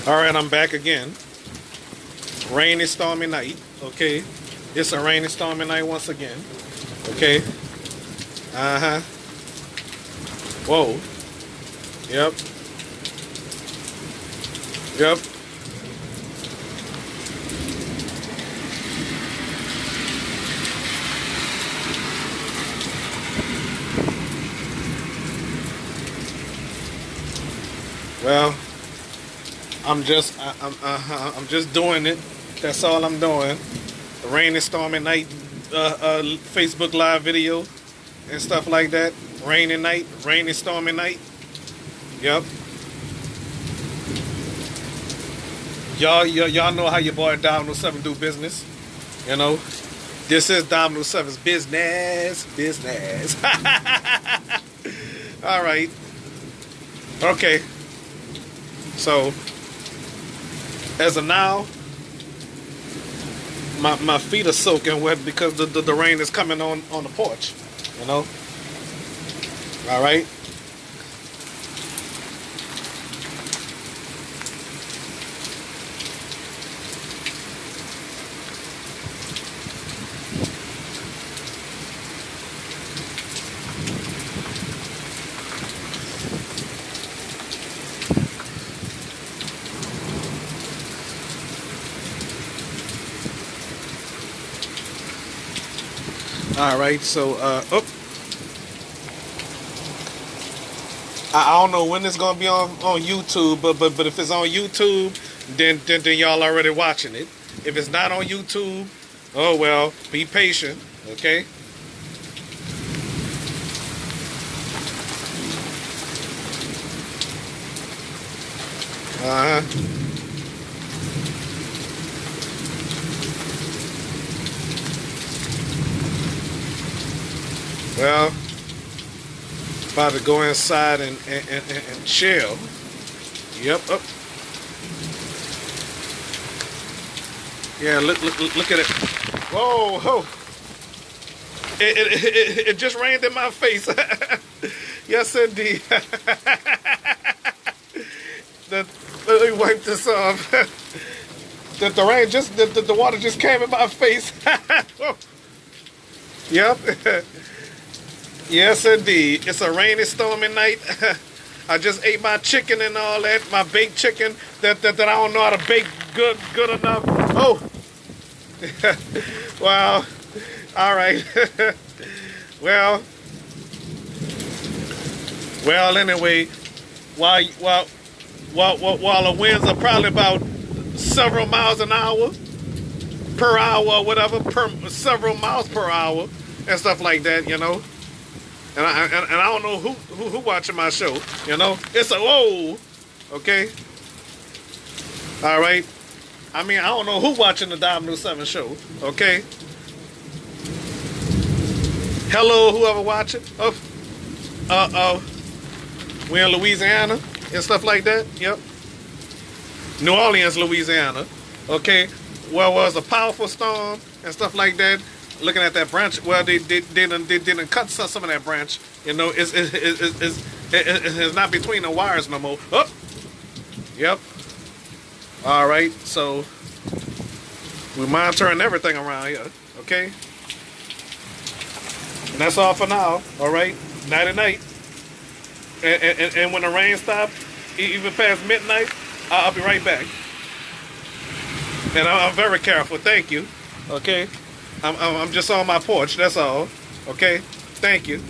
All right, I'm back again. Rainy, stormy night. Okay, it's a rainy, stormy night once again. Okay. Whoa. Yep. Yep. Well, I'm just doing it. That's all I'm doing. The rainy, stormy night, Facebook Live video and stuff like that. Rainy night, rainy, stormy night. Yep. Y'all know how your boy Dominoes Seven do business. You know, this is Dominoes Seven's business. All right. Okay. So, as of now, my feet are soaking wet because the rain is coming on the porch, you know? All right? All right, so I don't know when it's gonna be on YouTube, but if it's on YouTube, then y'all already watching it. If it's not on YouTube, oh well, be patient, okay? Well, about to go inside and chill. Yep. Up. Yeah. Look at it. Whoa. Whoa. It just rained in my face. Yes, indeed. Let me wipe this off. The rain the water just came in my face. Yep. Yes, indeed. It's a rainy, stormy night. I just ate my chicken and all that, my baked chicken that I don't know how to bake good enough. Oh, wow. All right. well. Anyway, while the winds are probably about several miles an hour per hour or whatever, several miles per hour and stuff like that, you know. And I don't know who watching my show, you know. It's a whoa, okay. All right. I mean, I don't know who watching the Dominoes 7 show, okay. Hello, whoever watching. We're in Louisiana and stuff like that. Yep. New Orleans, Louisiana. Okay. Well, was a powerful storm and stuff like that. Looking at that branch, well, they didn't cut some of that branch. You know, it's not between the wires no more. Oh, yep. All right, so we're monitoring everything around here. Okay, and that's all for now. All right, nighty night. And when the rain stops, even past midnight, I'll be right back. And I'm very careful. Thank you. Okay. I'm just on my porch, that's all. Okay? Thank you.